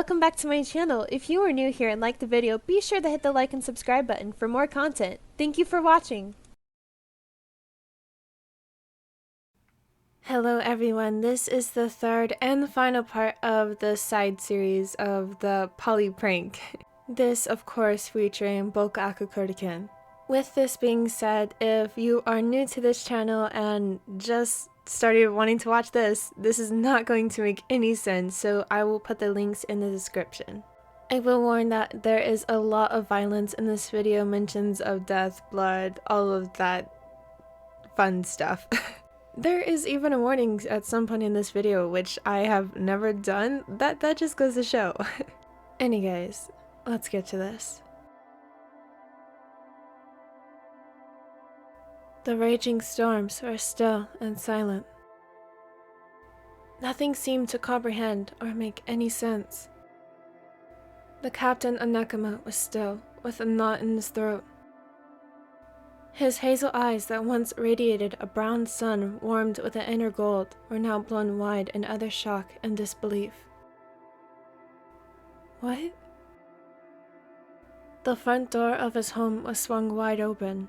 welcome back to my channel. If you are new here and like the video, be sure to hit the like and subscribe button for more content. Thank you for watching. Hello everyone, this is the third and final part of the side series of the Polly prank. This of course featuring BOKUAKAKUROKEN. With this being said, if you are new to this channel and just started wanting to watch this is not going to make any sense, so I will put the links in the description. I will warn that there is a lot of violence in this video, mentions of death, blood, all of that fun stuff. There is even a warning at some point in this video, which I have never done. That just goes to show. Anyways, let's get to this. The raging storms were still and silent. Nothing seemed to comprehend or make any sense. The captain of Nakama was still, with a knot in his throat. His hazel eyes that once radiated a brown sun warmed with an inner gold were now blown wide in utter shock and disbelief. What? The front door of his home was swung wide open.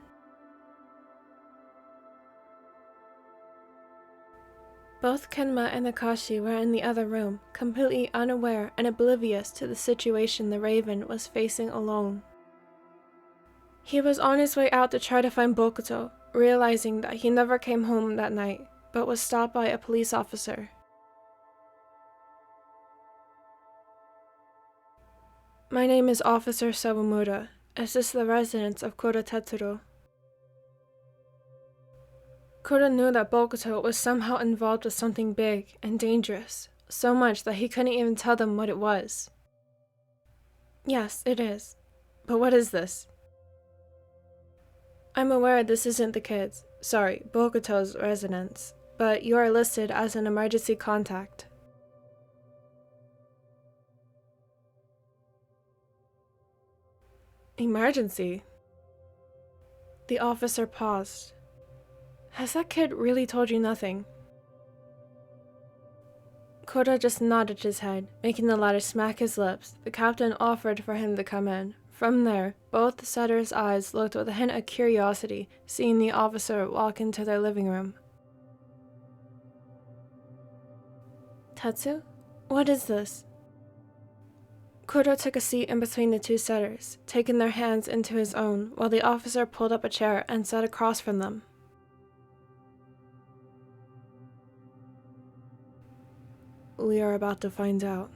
Both Kenma and Akashi were in the other room, completely unaware and oblivious to the situation the Raven was facing alone. He was on his way out to try to find Bokuto, realizing that he never came home that night, but was stopped by a police officer. My name is Officer Sawamura. Is this the residence of Kura Tetsuro? Kura knew that Bokuto was somehow involved with something big and dangerous, so much that he couldn't even tell them what it was. Yes, it is. But what is this? I'm aware this isn't the kids, sorry, Bokuto's residence, but you are listed as an emergency contact. Emergency? The officer paused. Has that kid really told you nothing? Kura just nodded his head, making the latter smack his lips. The captain offered for him to come in. From there, both setters' eyes looked with a hint of curiosity, seeing the officer walk into their living room. Tetsu? What is this? Kura took a seat in between the two setters, taking their hands into his own, while the officer pulled up a chair and sat across from them. We are about to find out.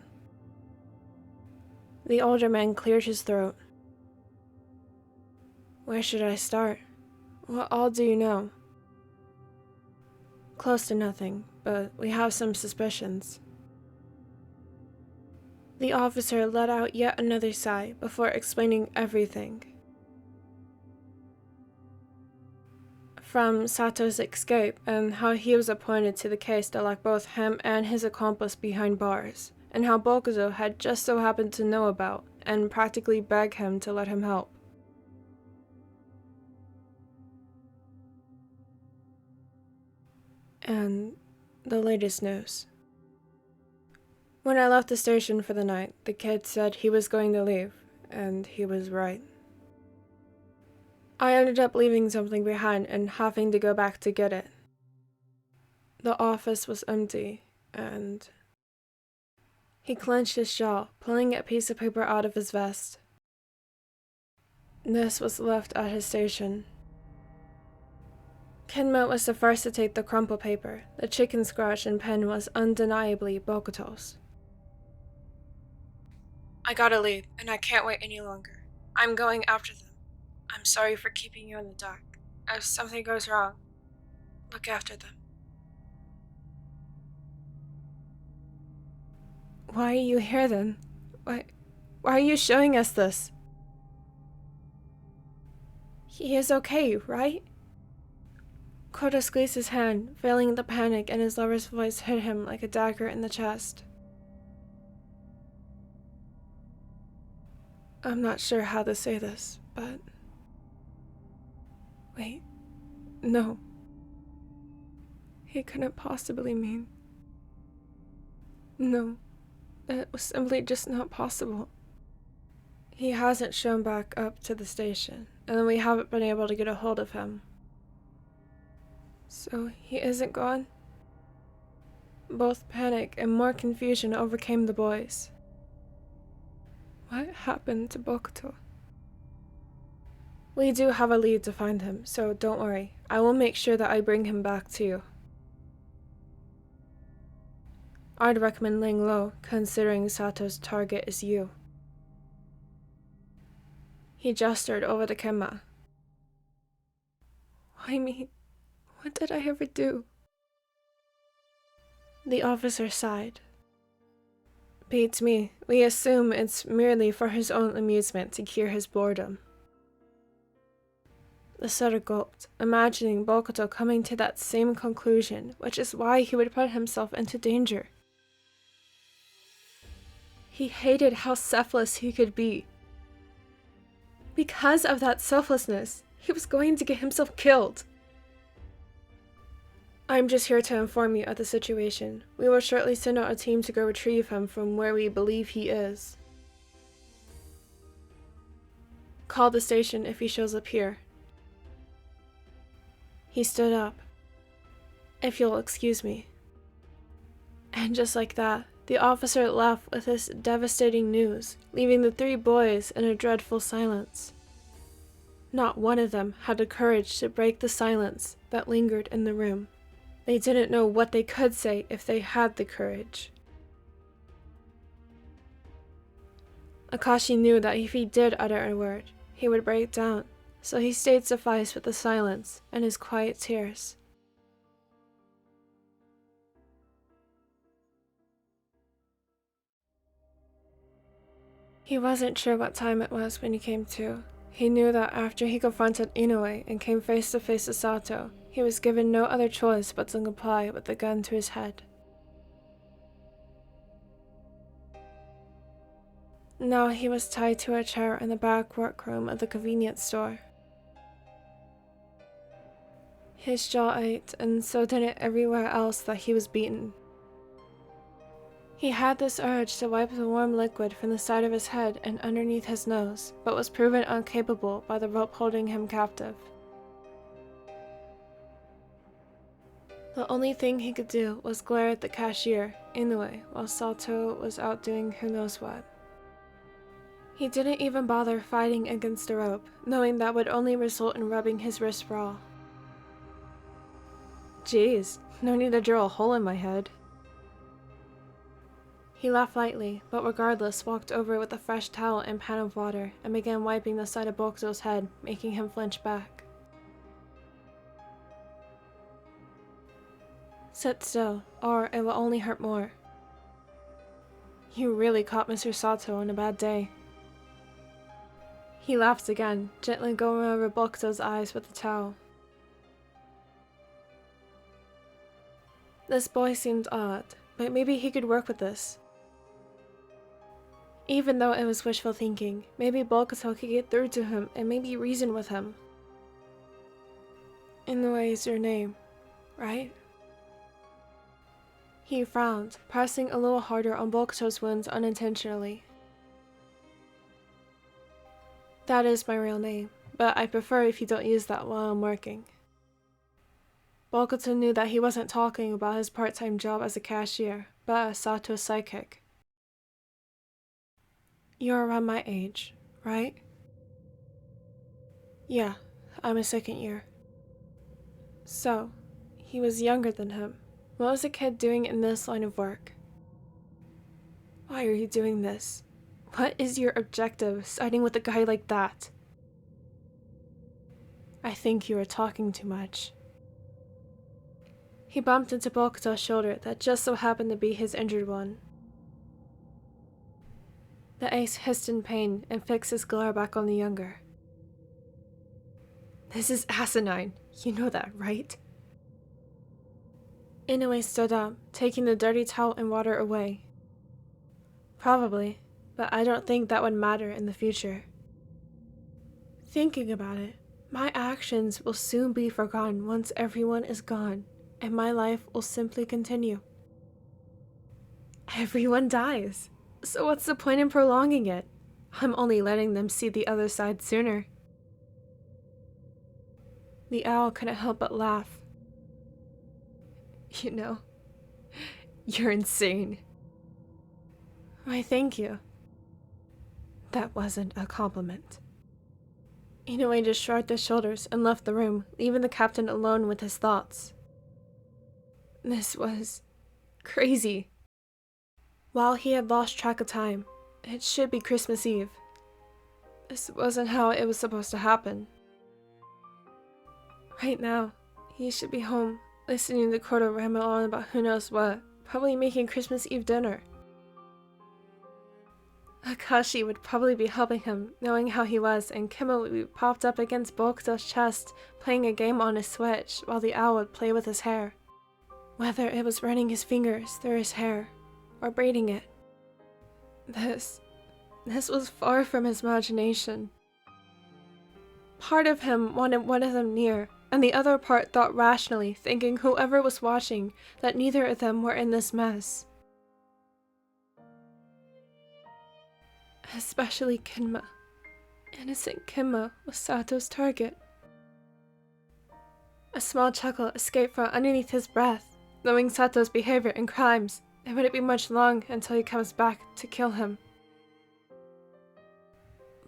The older man cleared his throat. Where should I start? What all do you know? Close to nothing, but we have some suspicions. The officer let out yet another sigh before explaining everything. From Sato's escape and how he was appointed to the case that locked both him and his accomplice behind bars, and how Bokuto had just so happened to know about and practically begged him to let him help. And the latest news. When I left the station for the night, the kid said he was going to leave, and he was right. I ended up leaving something behind and having to go back to get it. The office was empty, and he clenched his jaw, pulling a piece of paper out of his vest. This was left at his station. Kenma was the first to take the crumpled paper. The chicken scratch and pen was undeniably Bokuto's. I gotta leave, and I can't wait any longer. I'm going after them. I'm sorry for keeping you in the dark. If something goes wrong, look after them. Why are you here then? Why are you showing us this? He is okay, right? Kota squeezed his hand, feeling the panic, and his lover's voice hit him like a dagger in the chest. I'm not sure how to say this, but... Wait, no. He couldn't possibly mean... No, It was simply just not possible. He hasn't shown back up to the station, and we haven't been able to get a hold of him. So he isn't gone? Both panic and more confusion overcame the boys. What happened to Bokuto? We do have a lead to find him, so don't worry. I will make sure that I bring him back to you. I'd recommend laying low, considering Sato's target is you. He gestured over to Kenma. Why me? What did I ever do? The officer sighed. Beats me. We assume it's merely for his own amusement to cure his boredom. The setter gulped, imagining Bokuto coming to that same conclusion, which is why he would put himself into danger. He hated how selfless he could be. Because of that selflessness, he was going to get himself killed. I'm just here to inform you of the situation. We will shortly send out a team to go retrieve him from where we believe he is. Call the station if he shows up here. He stood up. If you'll excuse me. And just like that, the officer left with this devastating news, leaving the three boys in a dreadful silence. Not one of them had the courage to break the silence that lingered in the room. They didn't know what they could say if they had the courage. Akashi knew that if he did utter a word, he would break down, so he stayed sufficed with the silence and his quiet tears. He wasn't sure what time it was when he came to. He knew that after he confronted Inoue and came face to face with Sato, he was given no other choice but to comply with the gun to his head. Now he was tied to a chair in the back workroom of the convenience store. His jaw ached, and so did it everywhere else that he was beaten. He had this urge to wipe the warm liquid from the side of his head and underneath his nose, but was proven incapable by the rope holding him captive. The only thing he could do was glare at the cashier, Inoue, while Sato was out doing who knows what. He didn't even bother fighting against the rope, knowing that would only result in rubbing his wrist raw. Jeez, no need to drill a hole in my head. He laughed lightly, but regardless walked over with a fresh towel and pan of water and began wiping the side of Bokuto's head, making him flinch back. Sit still, or it will only hurt more. You really caught Mr. Sato on a bad day. He laughed again, gently going over Bokuto's eyes with the towel. This boy seemed odd, but maybe he could work with this. Even though it was wishful thinking, maybe Bokuto could get through to him and maybe reason with him. Inoue is your name, right? He frowned, pressing a little harder on Bokuto's wounds unintentionally. That is my real name, but I prefer if you don't use that while I'm working. Bokuto knew that he wasn't talking about his part-time job as a cashier, but as Sato's psychic. You're around my age, right? Yeah, I'm a second year. So, he was younger than him. What was a kid doing in this line of work? Why are you doing this? What is your objective, siding with a guy like that? I think you are talking too much. He bumped into Bokuto's shoulder that just so happened to be his injured one. The ace hissed in pain and fixed his glare back on the younger. This is asinine. You know that, right? Inoue stood up, taking the dirty towel and water away. Probably, but I don't think that would matter in the future. Thinking about it, my actions will soon be forgotten once everyone is gone, and my life will simply continue. Everyone dies. So what's the point in prolonging it? I'm only letting them see the other side sooner. The owl couldn't help but laugh. You know, you're insane. Why, thank you. That wasn't a compliment. Inoue just shrugged his shoulders and left the room, leaving the captain alone with his thoughts. This was crazy. While he had lost track of time, it should be Christmas Eve. This wasn't how it was supposed to happen. Right now, he should be home, listening to Kodo ramble on about who knows what, probably making Christmas Eve dinner. Akashi would probably be helping him, knowing how he was, and Kimmo would be propped up against Bokuto's chest, playing a game on his Switch, while the owl would play with his hair. Whether it was running his fingers through his hair, or braiding it. This was far from his imagination. Part of him wanted one of them near, and the other part thought rationally, thinking whoever was watching, that neither of them were in this mess. Especially Kinma. Innocent Kinma was Sato's target. A small chuckle escaped from underneath his breath, knowing Sato's behavior and crimes. It wouldn't be much long until he comes back to kill him.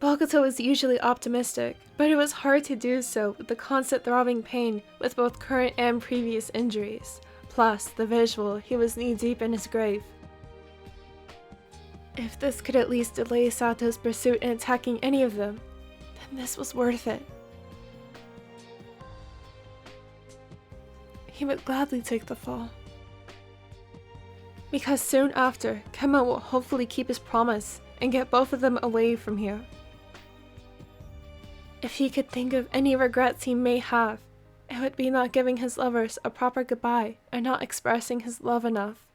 Bokuto was usually optimistic, but it was hard to do so with the constant throbbing pain with both current and previous injuries, plus the visual he was knee-deep in his grave. If this could at least delay Sato's pursuit in attacking any of them, then this was worth it. He would gladly take the fall. Because soon after, Kemma will hopefully keep his promise and get both of them away from here. If he could think of any regrets he may have, it would be not giving his lovers a proper goodbye and not expressing his love enough.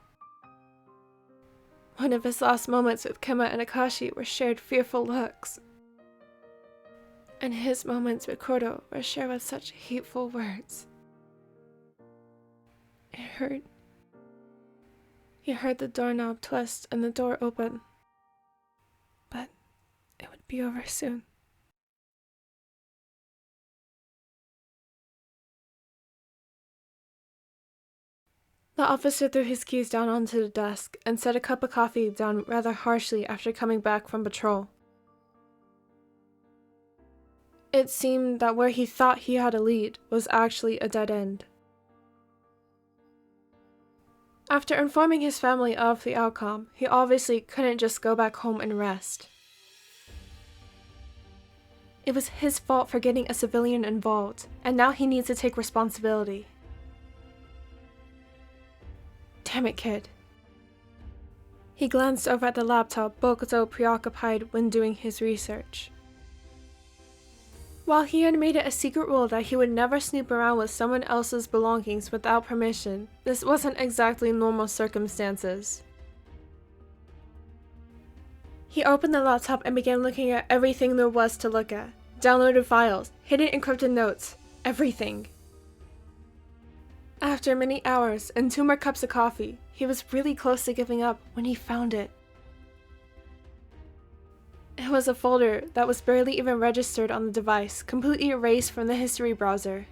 One of his last moments with Kemma and Akashi were shared fearful looks. And his moments with Kodo were shared with such hateful words. It hurt. He heard the doorknob twist and the door open. But it would be over soon. The officer threw his keys down onto the desk and set a cup of coffee down rather harshly after coming back from patrol. It seemed that where he thought he had a lead was actually a dead end. After informing his family of the outcome, he obviously couldn't just go back home and rest. It was his fault for getting a civilian involved, and now he needs to take responsibility. Damn it, kid. He glanced over at the laptop Bokuto preoccupied when doing his research. While he had made it a secret rule that he would never snoop around with someone else's belongings without permission, this wasn't exactly normal circumstances. He opened the laptop and began looking at everything there was to look at. Downloaded files, hidden encrypted notes, everything. After many hours and 2 more cups of coffee, he was really close to giving up when he found it. It was a folder that was barely even registered on the device, completely erased from the history browser.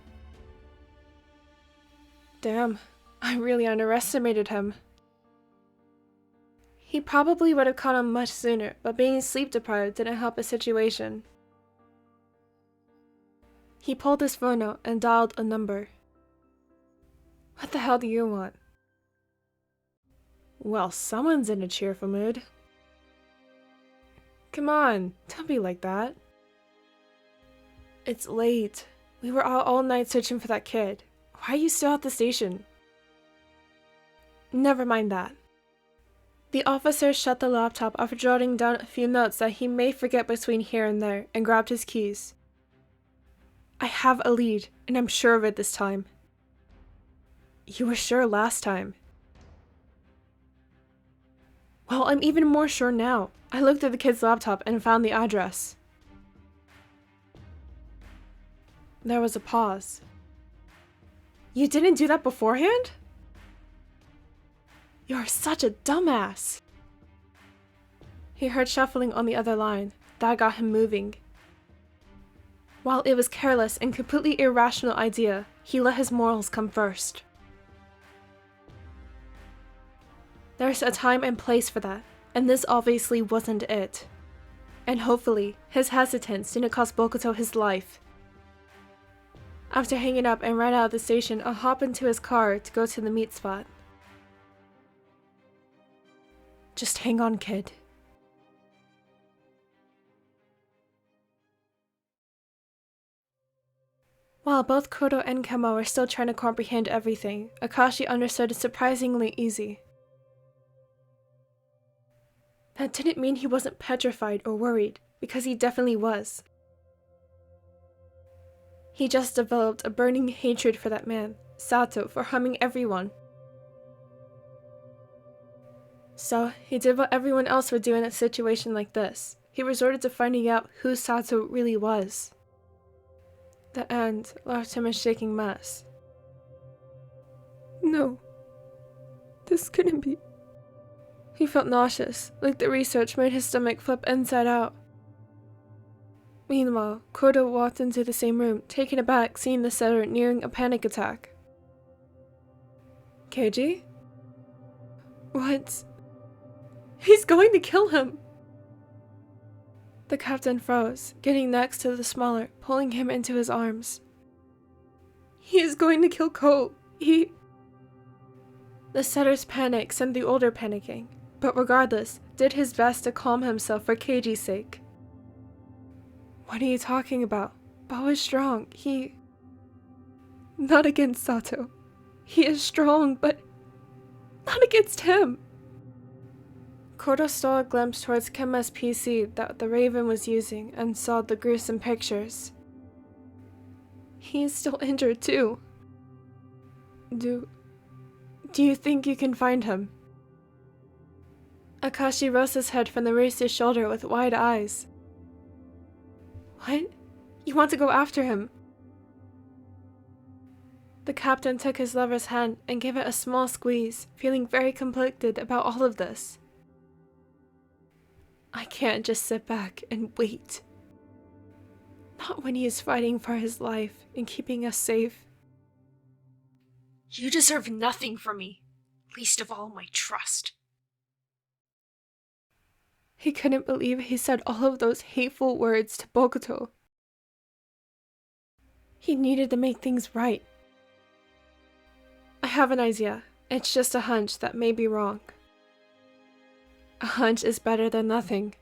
Damn, I really underestimated him. He probably would have caught on much sooner, but being sleep deprived didn't help his situation. He pulled his phone out and dialed a number. What the hell do you want? Well, someone's in a cheerful mood. Come on, don't be like that. It's late. We were out all night searching for that kid. Why are you still at the station? Never mind that. The officer shut the laptop after jotting down a few notes that he may forget between here and there and grabbed his keys. I have a lead, and I'm sure of it this time. You were sure last time. Well, I'm even more sure now. I looked at the kid's laptop and found the address. There was a pause. You didn't do that beforehand? You're such a dumbass. He heard shuffling on the other line. That got him moving. While it was careless and completely irrational idea, he let his morals come first. There's a time and place for that, and this obviously wasn't it. And hopefully, his hesitance didn't cost Bokuto his life. After hanging up and ran out of the station, I'll hop into his car to go to the meet spot. Just hang on, kid. While both Kodo and Kema were still trying to comprehend everything, Akashi understood surprisingly easy. That didn't mean he wasn't petrified or worried, because he definitely was. He just developed a burning hatred for that man, Sato, for harming everyone. So, he did what everyone else would do in a situation like this. He resorted to finding out who Sato really was. The end left him a shaking mess. No. This couldn't be. He felt nauseous, like the research made his stomach flip inside out. Meanwhile, Kodo walked into the same room, taken aback seeing the setter nearing a panic attack. Keiji? What? He's going to kill him! The captain froze, getting next to the smaller, pulling him into his arms. He is going to kill Ko. The setter's panic sent the older panicking, but regardless, did his best to calm himself for Keiji's sake. What are you talking about? Bao is strong. Not against Sato. He is strong, but not against him. Kodo stole a glimpse towards Kema's PC that the Raven was using and saw the gruesome pictures. He is still injured too. Do you think you can find him? Akashi rose his head from the racer's shoulder with wide eyes. What? You want to go after him? The captain took his lover's hand and gave it a small squeeze, feeling very conflicted about all of this. I can't just sit back and wait. Not when he is fighting for his life and keeping us safe. You deserve nothing from me, least of all my trust. He couldn't believe he said all of those hateful words to Bokuto. He needed to make things right. I have an idea. It's just a hunch that may be wrong. A hunch is better than nothing.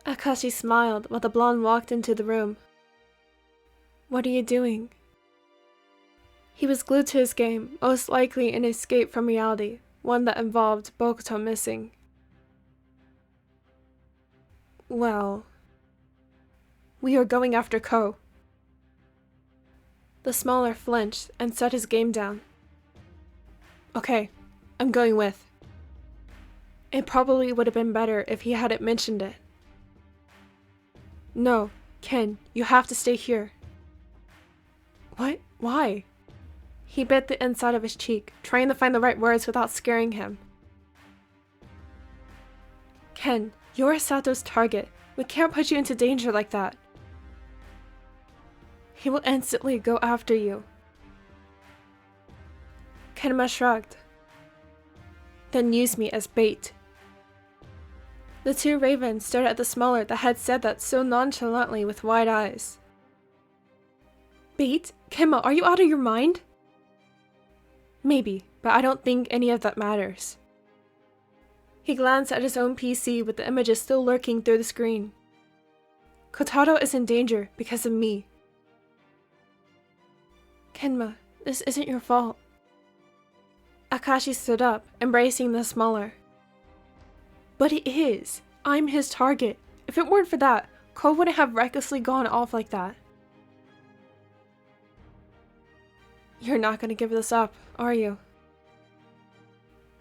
Akashi smiled while the blonde walked into the room. What are you doing? He was glued to his game, most likely an escape from reality, one that involved Bokuto missing. Well, we are going after Ko. The smaller flinched and set his game down. Okay, I'm going with. It probably would have been better if he hadn't mentioned it. No, Ken, you have to stay here. What? Why? He bit the inside of his cheek, trying to find the right words without scaring him. Ken, you're Sato's target. We can't put you into danger like that. He will instantly go after you. Kenma shrugged. Then use me as bait. The two ravens stared at the smaller that had said that so nonchalantly with wide eyes. Bait? Kenma, are you out of your mind? Maybe, but I don't think any of that matters. He glanced at his own PC with the images still lurking through the screen. Kotaro is in danger because of me. Kenma, this isn't your fault. Akashi stood up, embracing the smaller. But it is. I'm his target. If it weren't for that, Ko wouldn't have recklessly gone off like that. You're not going to give this up, are you?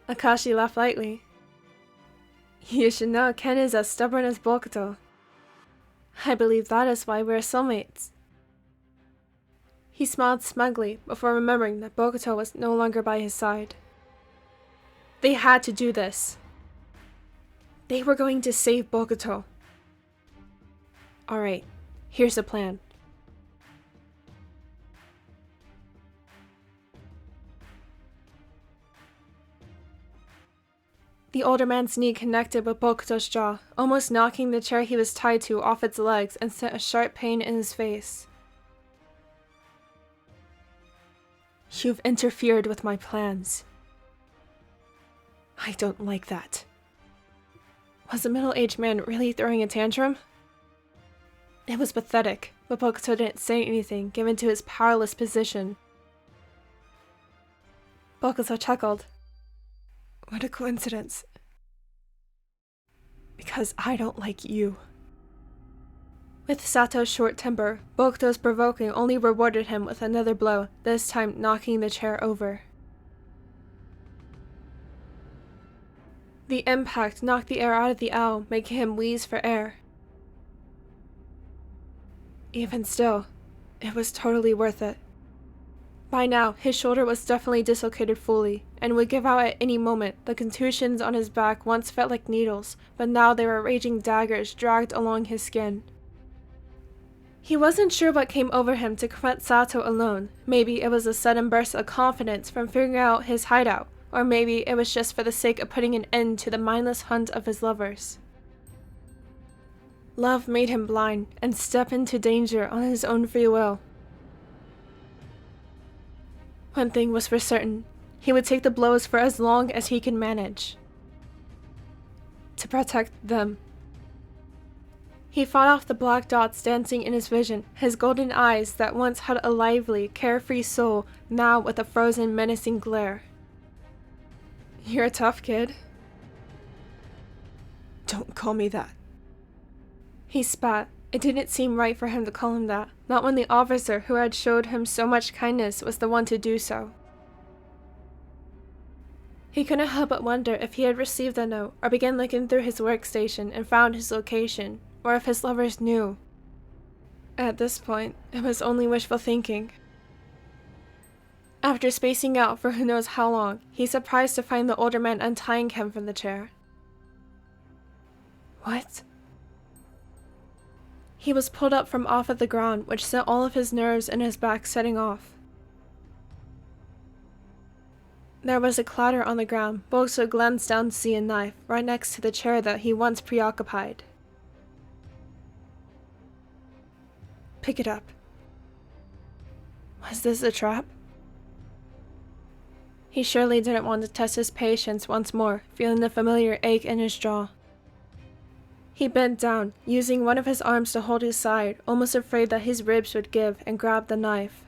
Akashi laughed lightly. You should know Ken is as stubborn as Bokuto. I believe that is why we're soulmates. He smiled smugly before remembering that Bokuto was no longer by his side. They had to do this. They were going to save Bokuto. Alright, here's the plan. The older man's knee connected with Bokuto's jaw, almost knocking the chair he was tied to off its legs, and sent a sharp pain in his face. You've interfered with my plans. I don't like that. Was the middle-aged man really throwing a tantrum? It was pathetic, but Bokuto didn't say anything, given to his powerless position. Bokuto chuckled. What a coincidence. Because I don't like you. With Sato's short temper, Bokuto's provoking only rewarded him with another blow, this time knocking the chair over. The impact knocked the air out of the owl, making him wheeze for air. Even still, it was totally worth it. By now, his shoulder was definitely dislocated fully, and would give out at any moment. The contusions on his back once felt like needles, but now they were raging daggers dragged along his skin. He wasn't sure what came over him to confront Sato alone. Maybe it was a sudden burst of confidence from figuring out his hideout, or maybe it was just for the sake of putting an end to the mindless hunt of his lovers. Love made him blind and step into danger on his own free will. One thing was for certain, he would take the blows for as long as he could manage. To protect them. He fought off the black dots dancing in his vision, his golden eyes that once had a lively, carefree soul, now with a frozen, menacing glare. You're a tough kid. Don't call me that. He spat. It didn't seem right for him to call him that, not when the officer who had showed him so much kindness was the one to do so. He couldn't help but wonder if he had received the note, or began looking through his workstation and found his location, or if his lovers knew. At this point, it was only wishful thinking. After spacing out for who knows how long, he's surprised to find the older man untying him from the chair. What? He was pulled up from off of the ground, which sent all of his nerves in his back setting off. There was a clatter on the ground. Bokuto glanced down to see a knife, right next to the chair that he once preoccupied. Pick it up. Was this a trap? He surely didn't want to test his patience once more, feeling the familiar ache in his jaw. He bent down, using one of his arms to hold his side, almost afraid that his ribs would give, and grabbed the knife.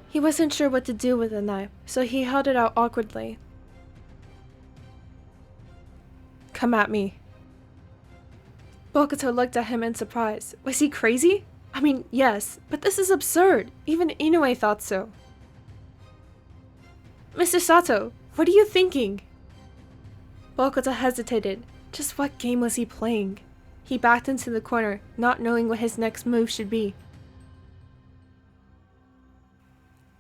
He wasn't sure what to do with the knife, so he held it out awkwardly. Come at me. Bokuto looked at him in surprise. Was he crazy? I mean, yes, but this is absurd. Even Inoue thought so. Mr. Sato, what are you thinking? Bokuto hesitated. Just what game was he playing? He backed into the corner, not knowing what his next move should be.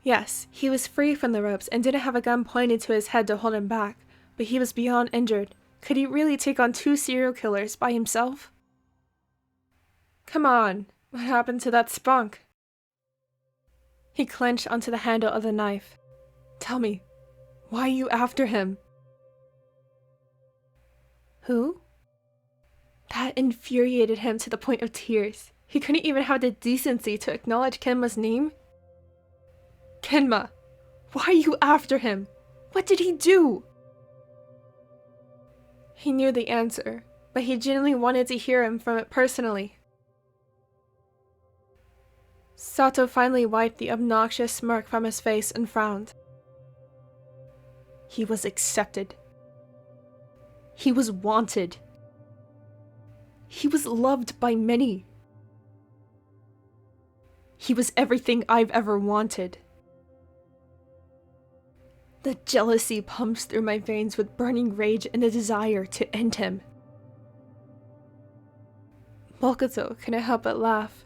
Yes, he was free from the ropes and didn't have a gun pointed to his head to hold him back, but he was beyond injured. Could he really take on 2 serial killers by himself? Come on, what happened to that spunk? He clenched onto the handle of the knife. Tell me, why are you after him? Who? That infuriated him to the point of tears. He couldn't even have the decency to acknowledge Kenma's name. Kenma, why are you after him? What did he do? He knew the answer, but he genuinely wanted to hear him from it personally. Sato finally wiped the obnoxious smirk from his face and frowned. He was accepted. He was wanted. He was loved by many. He was everything I've ever wanted. The jealousy pumps through my veins with burning rage and a desire to end him. Bokuto couldn't help but laugh.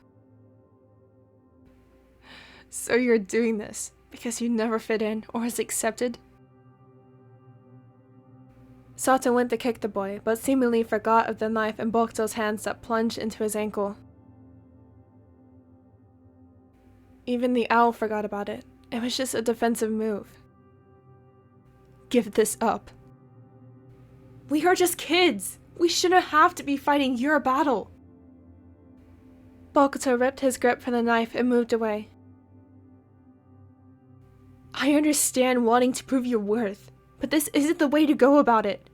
So you're doing this because you never fit in or was accepted? Sato went to kick the boy, but seemingly forgot of the knife in Bokuto's hands that plunged into his ankle. Even the owl forgot about it. It was just a defensive move. Give this up. We are just kids! We shouldn't have to be fighting your battle! Bokuto ripped his grip from the knife and moved away. I understand wanting to prove your worth, but this isn't the way to go about it.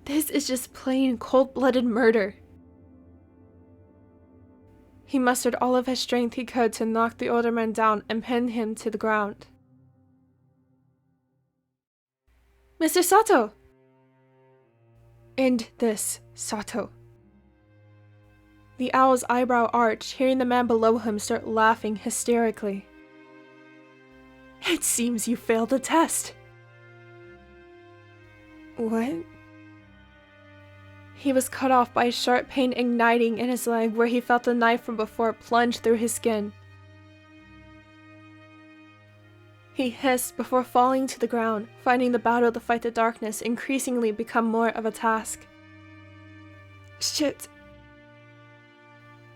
This is just plain cold-blooded murder. He mustered all of his strength he could to knock the older man down and pin him to the ground. Mr. Sato! End this, Sato. The owl's eyebrow arched, hearing the man below him start laughing hysterically. It seems you failed the test. What? He was cut off by a sharp pain igniting in his leg where he felt the knife from before plunge through his skin. He hissed before falling to the ground, finding the battle to fight the darkness increasingly become more of a task. Shit.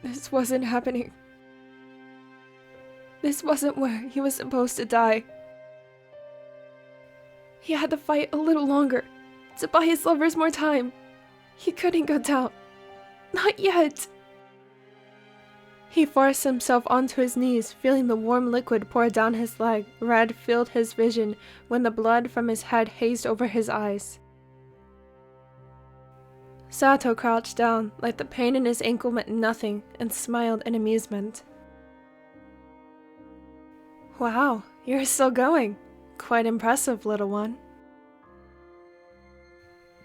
This wasn't happening. This wasn't where he was supposed to die. He had to fight a little longer, to buy his lovers more time. He couldn't go down. Not yet. He forced himself onto his knees, feeling the warm liquid pour down his leg. Red filled his vision when the blood from his head hazed over his eyes. Sato crouched down, like the pain in his ankle meant nothing, and smiled in amusement. Wow, you're still going. Quite impressive, little one.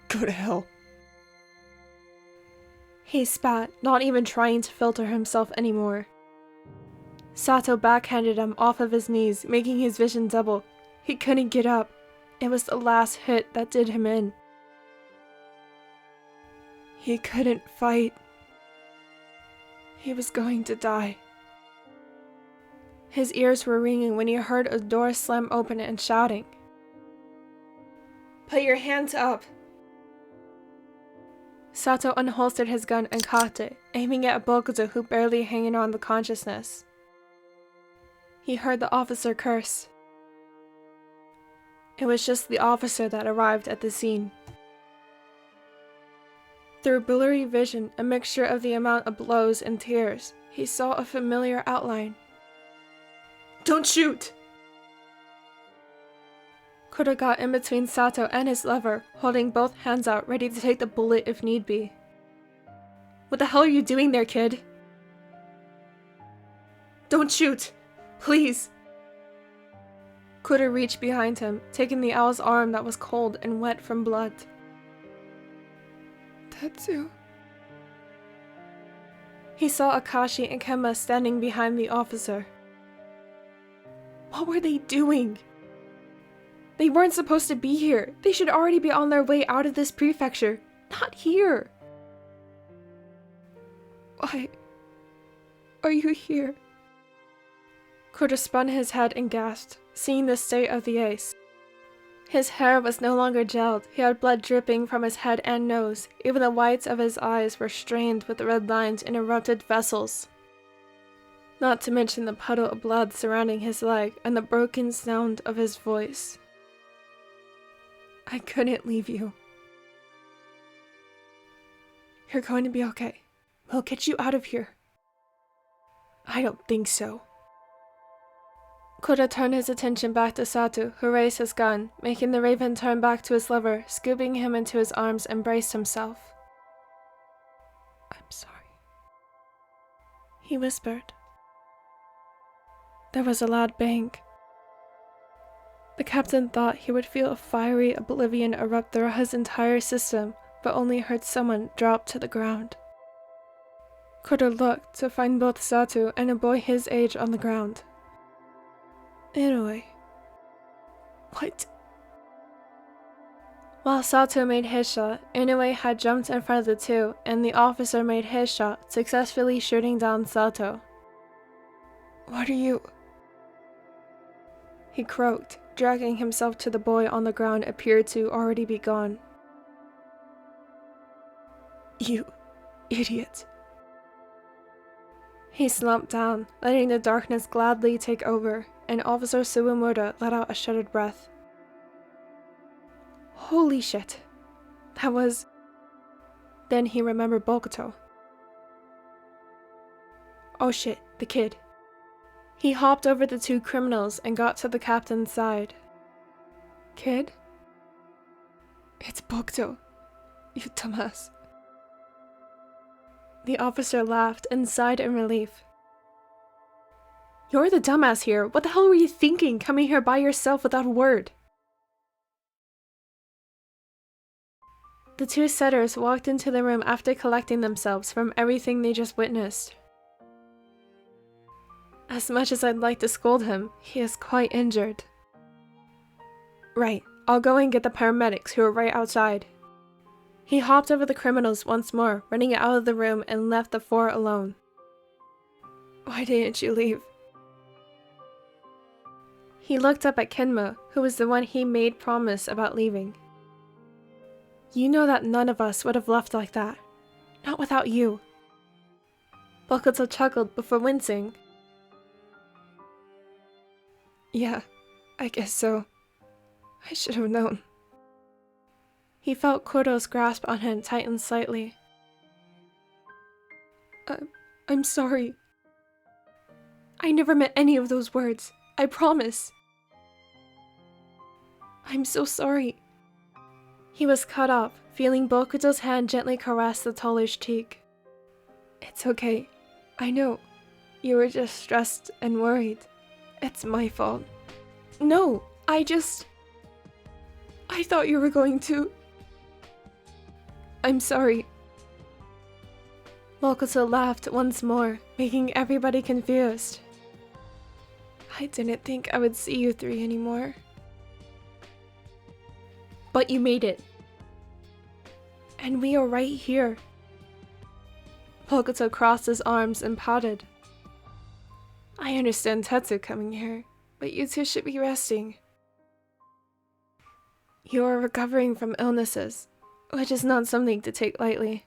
Go to hell. He spat, not even trying to filter himself anymore. Sato backhanded him off of his knees, making his vision double. He couldn't get up. It was the last hit that did him in. He couldn't fight. He was going to die. His ears were ringing when he heard a door slam open and shouting. Put your hands up! Sato unholstered his gun and cocked it, aiming at Bokuto who barely hanging on to consciousness. He heard the officer curse. It was just the officer that arrived at the scene. Through blurry vision, a mixture of the amount of blows and tears, he saw a familiar outline. Don't shoot! Kuro got in between Sato and his lover, holding both hands out ready to take the bullet if need be. What the hell are you doing there, kid? Don't shoot! Please! Kuro reached behind him, taking the owl's arm that was cold and wet from blood. Tetsu. He saw Akashi and Kemba standing behind the officer. What were they doing? They weren't supposed to be here. They should already be on their way out of this prefecture. Not here. Why are you here? Kuro spun his head and gasped, seeing the state of the ace. His hair was no longer gelled. He had blood dripping from his head and nose. Even the whites of his eyes were strained with red lines and erupted vessels. Not to mention the puddle of blood surrounding his leg and the broken sound of his voice. I couldn't leave you. You're going to be okay. We'll get you out of here. I don't think so. Kuro turned his attention back to Sato, who raised his gun, making the raven turn back to his lover, scooping him into his arms and braced himself. I'm sorry, he whispered. There was a loud bang. The captain thought he would feel a fiery oblivion erupt through his entire system, but only heard someone drop to the ground. Kuro looked to find both Sato and a boy his age on the ground. Inoue. What? While Sato made his shot, Inoue had jumped in front of the two, and the officer made his shot, successfully shooting down Sato. What are you? he croaked, dragging himself to the boy on the ground appeared to already be gone. You idiot. He slumped down, letting the darkness gladly take over, and Officer Suwamura let out a shuddered breath. Holy shit. That was... Then he remembered Bokuto. Oh shit, the kid. He hopped over the two criminals and got to the captain's side. Kid? It's Bokuto. You dumbass. The officer laughed and sighed in relief. You're the dumbass here. What the hell were you thinking coming here by yourself without a word? The two setters walked into the room after collecting themselves from everything they just witnessed. As much as I'd like to scold him, he is quite injured. Right, I'll go and get the paramedics who are right outside. He hopped over the criminals once more, running out of the room and left the four alone. Why didn't you leave? He looked up at Kenma, who was the one he made promise about leaving. You know that none of us would have left like that. Not without you. Bokuto chuckled before wincing. Yeah, I guess so. I should have known. He felt Kuro's grasp on him tighten slightly. I'm sorry. I never meant any of those words. I promise. I'm so sorry. He was cut off, feeling Bokuto's hand gently caress the tallish cheek. It's okay. I know. You were just stressed and worried. It's my fault. No, I thought you were going to... I'm sorry. Bokuto laughed once more, making everybody confused. I didn't think I would see you three anymore. But you made it. And we are right here. Bokuto crossed his arms and pouted. I understand Tetsu coming here, but you two should be resting. You are recovering from illnesses, which is not something to take lightly.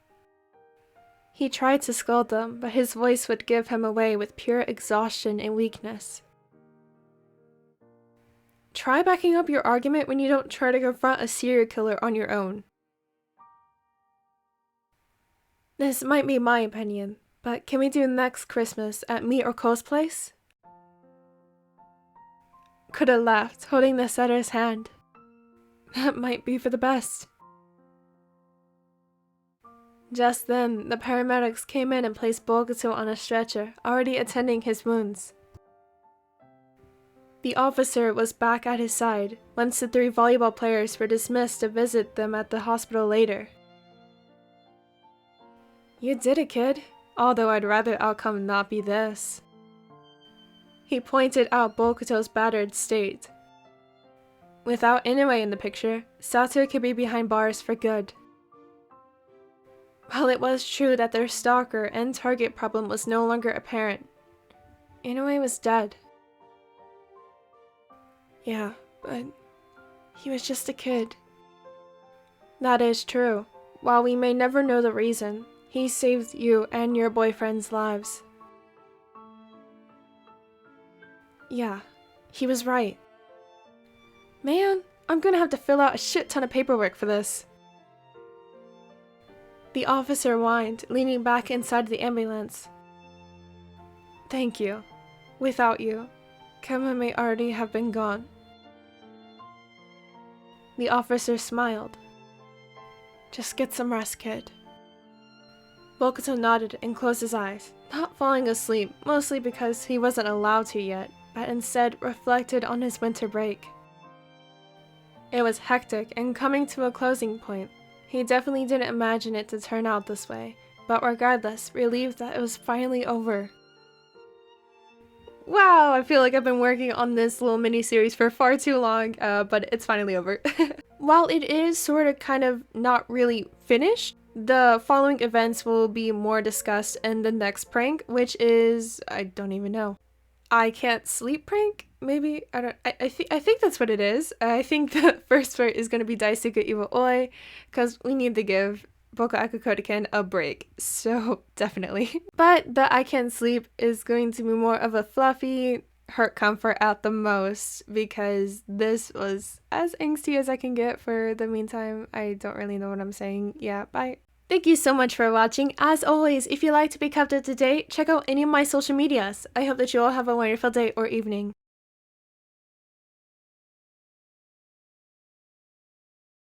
He tried to scold them, but his voice would give him away with pure exhaustion and weakness. Try backing up your argument when you don't try to confront a serial killer on your own. This might be my opinion, but can we do next Christmas at me or Ko's place? Kuro laughed, holding the setter's hand. That might be for the best. Just then, the paramedics came in and placed Bokuto on a stretcher, already attending his wounds. The officer was back at his side, once the three volleyball players were dismissed to visit them at the hospital later. You did it, kid. Although I'd rather the outcome not be this. He pointed out Bokuto's battered state. Without Inoue in the picture, Sato could be behind bars for good. While it was true that their stalker and target problem was no longer apparent, Inoue was dead. Yeah, but he was just a kid. That is true. While we may never know the reason, he saved you and your boyfriend's lives. Yeah, he was right. Man, I'm gonna have to fill out a shit ton of paperwork for this. The officer whined, leaning back inside the ambulance. Thank you. Without you, Kema may already have been gone. The officer smiled. Just get some rest, kid. Bokuto nodded and closed his eyes, not falling asleep, mostly because he wasn't allowed to yet, but instead reflected on his winter break. It was hectic and coming to a closing point. He definitely didn't imagine it to turn out this way, but regardless, relieved that it was finally over. Wow, I feel like I've been working on this little mini-series for far too long, but it's finally over. While it is sort of kind of not really finished, the following events will be more discussed in the next prank, which is... I don't even know. I can't sleep prank. Maybe I don't. I think that's what it is. I think the first part is gonna be Daisuke Iwa Oi, because we need to give BOKUAKAKUROKEN a break. So definitely. But the I can't sleep is going to be more of a fluffy hurt comfort at the most, because this was as angsty as I can get for the meantime. I don't really know what I'm saying. Yeah, bye. Thank you so much for watching. As always, if you like to be kept up to date, check out any of my social medias. I hope that you all have a wonderful day or evening.